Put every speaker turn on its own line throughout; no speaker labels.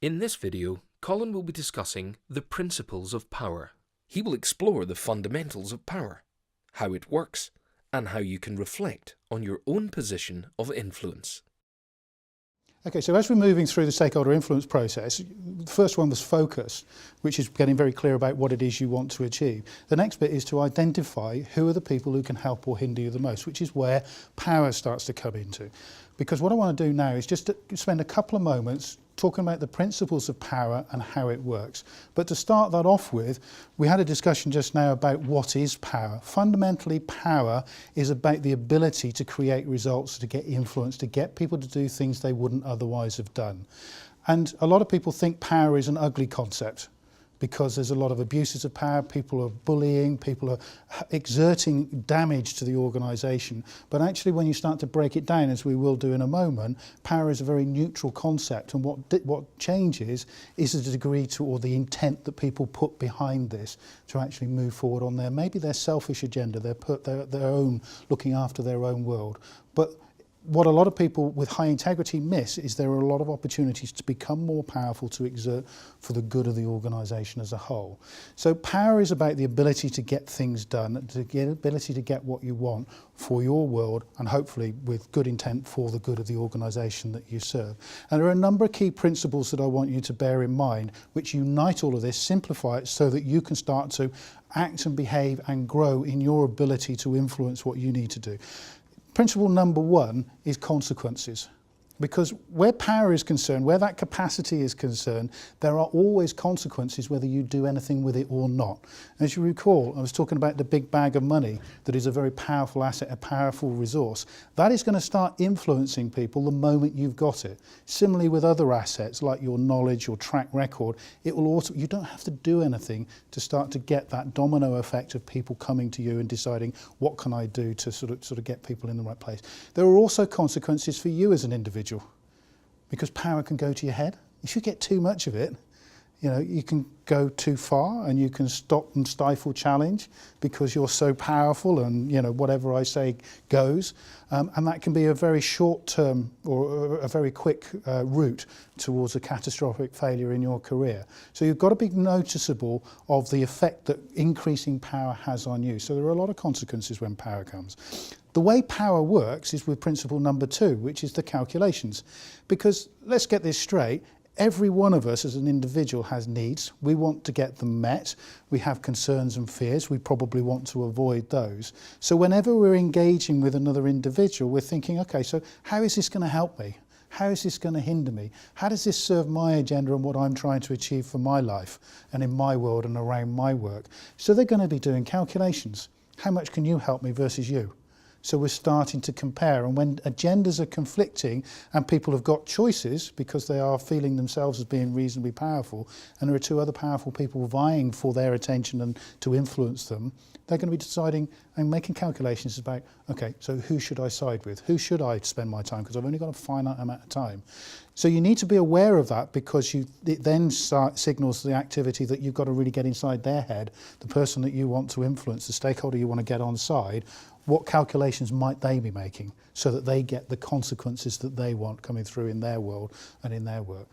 In this video, Colin will be discussing the principles of power. He will explore the fundamentals of power, how it works, and how you can reflect on your own position of influence.
Okay, so as we're moving through the stakeholder influence process, the first one was focus, which is getting very clear about what it is you want to achieve. The next bit is to identify who are the people who can help or hinder you the most, which is where power starts to come into. Because what I want to do now is just to spend a couple of moments talking about the principles of power and how it works. But to start that off with, we had a discussion just now about what is power. Fundamentally, power is about the ability to create results, to get influence, to get people to do things they wouldn't otherwise have done. And a lot of people think power is an ugly concept, because there's a lot of abuses of power, people are bullying, people are exerting damage to the organisation. But actually when you start to break it down, as we will do in a moment, power is a very neutral concept, and what changes is the degree to, or the intent that people put behind this to actually move forward on maybe their selfish agenda, their own, looking after their own world. But what a lot of people with high integrity miss is there are a lot of opportunities to become more powerful, to exert for the good of the organisation as a whole. So power is about the ability to get things done, the ability to get what you want for your world, and hopefully with good intent for the good of the organisation that you serve. And there are a number of key principles that I want you to bear in mind, which unite all of this, simplify it so that you can start to act and behave and grow in your ability to influence what you need to do. Principle number one is consequences. Because where power is concerned, where that capacity is concerned, there are always consequences whether you do anything with it or not. As you recall, I was talking about the big bag of money that is a very powerful asset, a powerful resource. That is going to start influencing people the moment you've got it. Similarly with other assets like your knowledge, your track record, it will also, you don't have to do anything to start to get that domino effect of people coming to you and deciding what can I do to sort of get people in the right place. There are also consequences for you as an individual, because power can go to your head. If you get too much of it, you can go too far and you can stop and stifle challenge because you're so powerful and whatever I say goes. And that can be a very short term or a very quick route towards a catastrophic failure in your career. So you've got to be noticeable of the effect that increasing power has on you. So there are a lot of consequences when power comes. The way power works is with principle number two, which is the calculations. Because let's get this straight, every one of us as an individual has needs. We want to get them met. We have concerns and fears. We probably want to avoid those. So whenever we're engaging with another individual, we're thinking, okay, so how is this going to help me? How is this going to hinder me? How does this serve my agenda and what I'm trying to achieve for my life and in my world and around my work? So they're going to be doing calculations. How much can you help me versus you? So we're starting to compare, and when agendas are conflicting and people have got choices because they are feeling themselves as being reasonably powerful, and there are two other powerful people vying for their attention and to influence them, they're going to be deciding and making calculations about, okay, so who should I side with? Who should I spend my time? Because I've only got a finite amount of time. So you need to be aware of that, because it then signals the activity that you've got to really get inside their head, the person that you want to influence, the stakeholder you want to get on side. What calculations might they be making so that they get the consequences that they want coming through in their world and in their work?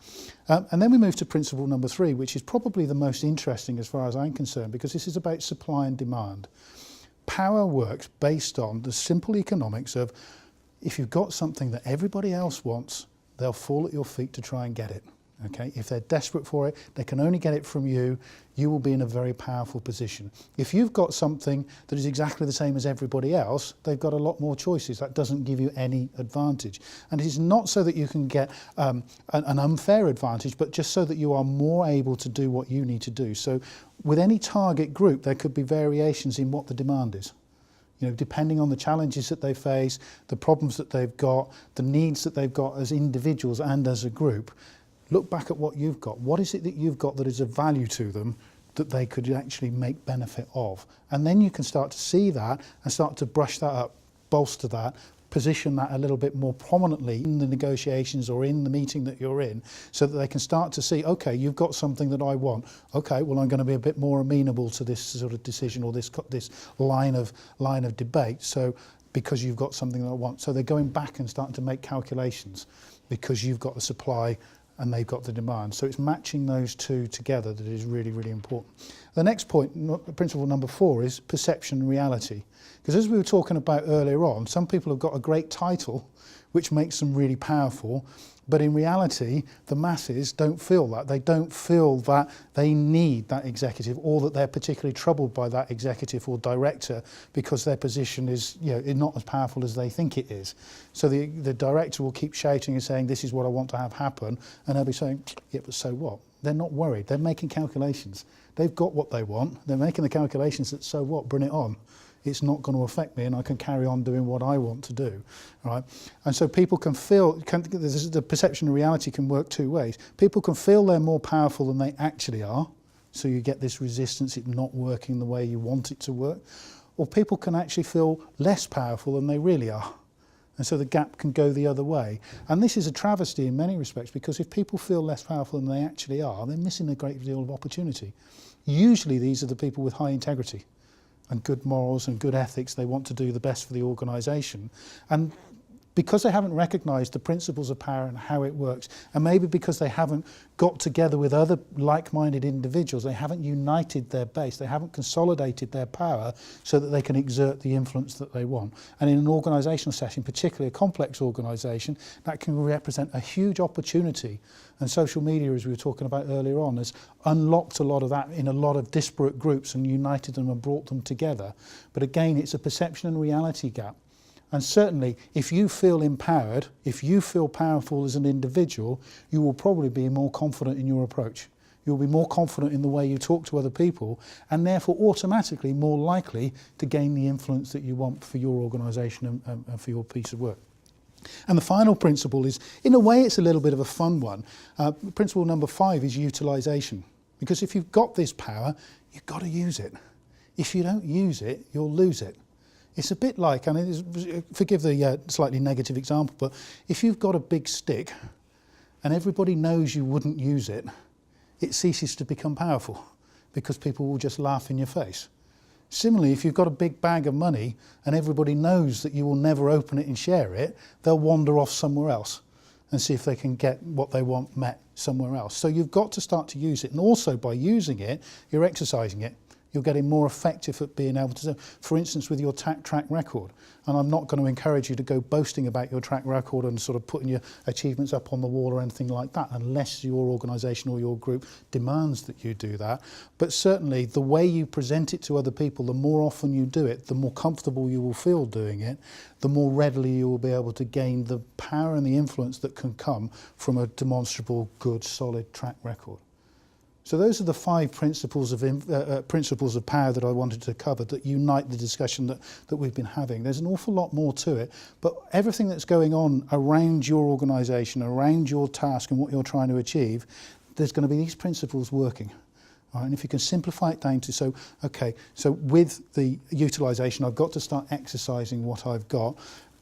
And then we move to principle number three, which is probably the most interesting as far as I'm concerned, because this is about supply and demand. Power works based on the simple economics of, if you've got something that everybody else wants, they'll fall at your feet to try and get it. Okay, if they're desperate for it, they can only get it from you. You will be in a very powerful position. If you've got something that is exactly the same as everybody else, they've got a lot more choices. That doesn't give you any advantage. And it is not so that you can get an unfair advantage, but just so that you are more able to do what you need to do. So with any target group, there could be variations in what the demand is. Depending on the challenges that they face, the problems that they've got, the needs that they've got as individuals and as a group. Look back at what you've got. What is it that you've got that is of value to them that they could actually make benefit of? And then you can start to see that and start to brush that up, bolster that, position that a little bit more prominently in the negotiations or in the meeting that you're in, so that they can start to see, okay, you've got something that I want. Okay, well, I'm going to be a bit more amenable to this sort of decision or this line of debate. So because you've got something that I want. So they're going back and starting to make calculations because you've got the supply and they've got the demand. So it's matching those two together that is really, really important. The next point, principle number 4, is perception and reality. Because as we were talking about earlier on, some people have got a great title, which makes them really powerful, but in reality, the masses don't feel that. They don't feel that they need that executive, or that they're particularly troubled by that executive or director because their position is, not as powerful as they think it is. So the director will keep shouting and saying, this is what I want to have happen, and they'll be saying, yeah, but so what? They're not worried. They're making calculations. They've got what they want. They're making the calculations that, so what? Bring it on. It's not going to affect me, and I can carry on doing what I want to do, right? And so people can feel, the perception and reality can work two ways. People can feel they're more powerful than they actually are, so you get this resistance, it not working the way you want it to work. Or people can actually feel less powerful than they really are. And so the gap can go the other way. And this is a travesty in many respects, because if people feel less powerful than they actually are, they're missing a great deal of opportunity. Usually these are the people with high integrity and good morals and good ethics. They want to do the best for the organisation. And because they haven't recognised the principles of power and how it works, and maybe because they haven't got together with other like-minded individuals, they haven't united their base, they haven't consolidated their power so that they can exert the influence that they want. And in an organisational setting, particularly a complex organisation, that can represent a huge opportunity. And social media, as we were talking about earlier on, has unlocked a lot of that in a lot of disparate groups and united them and brought them together. But again, it's a perception and reality gap. And certainly, if you feel empowered, if you feel powerful as an individual, you will probably be more confident in your approach. You'll be more confident in the way you talk to other people, and therefore automatically more likely to gain the influence that you want for your organisation and for your piece of work. And the final principle is, in a way, it's a little bit of a fun one. Principle number 5 is utilisation. Because if you've got this power, you've got to use it. If you don't use it, you'll lose it. It's a bit like, and forgive the slightly negative example, but if you've got a big stick and everybody knows you wouldn't use it, it ceases to become powerful because people will just laugh in your face. Similarly, if you've got a big bag of money and everybody knows that you will never open it and share it, they'll wander off somewhere else and see if they can get what they want met somewhere else. So you've got to start to use it, and also by using it, you're exercising it. You're getting more effective at being able to, for instance, with your track record. And I'm not going to encourage you to go boasting about your track record and sort of putting your achievements up on the wall or anything like that, unless your organisation or your group demands that you do that. But certainly the way you present it to other people, the more often you do it, the more comfortable you will feel doing it, the more readily you will be able to gain the power and the influence that can come from a demonstrable, good, solid track record. So those are the 5 principles of power that I wanted to cover that unite the discussion that we've been having. There's an awful lot more to it, but everything that's going on around your organisation, around your task and what you're trying to achieve, there's going to be these principles working. All right, and if you can simplify it down to, so with the utilisation, I've got to start exercising what I've got,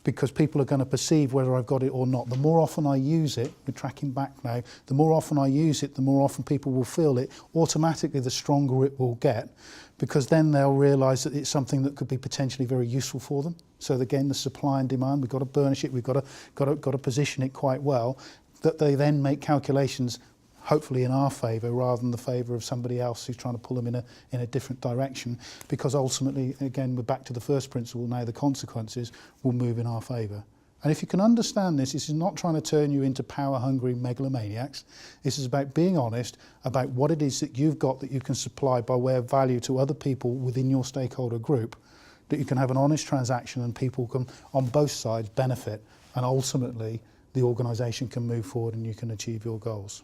because people are going to perceive whether I've got it or not. The more often I use it, we're tracking back now, the more often I use it, the more often people will feel it, automatically the stronger it will get, because then they'll realise that it's something that could be potentially very useful for them. So again, the supply and demand, we've got to burnish it, we've got to position it quite well, that they then make calculations hopefully in our favour rather than the favour of somebody else who's trying to pull them in a different direction, because ultimately, again, we're back to the first principle now, the consequences will move in our favour. And if you can understand this, this is not trying to turn you into power-hungry megalomaniacs. This is about being honest about what it is that you've got that you can supply by way of value to other people within your stakeholder group, that you can have an honest transaction and people can, on both sides, benefit, and ultimately the organisation can move forward and you can achieve your goals.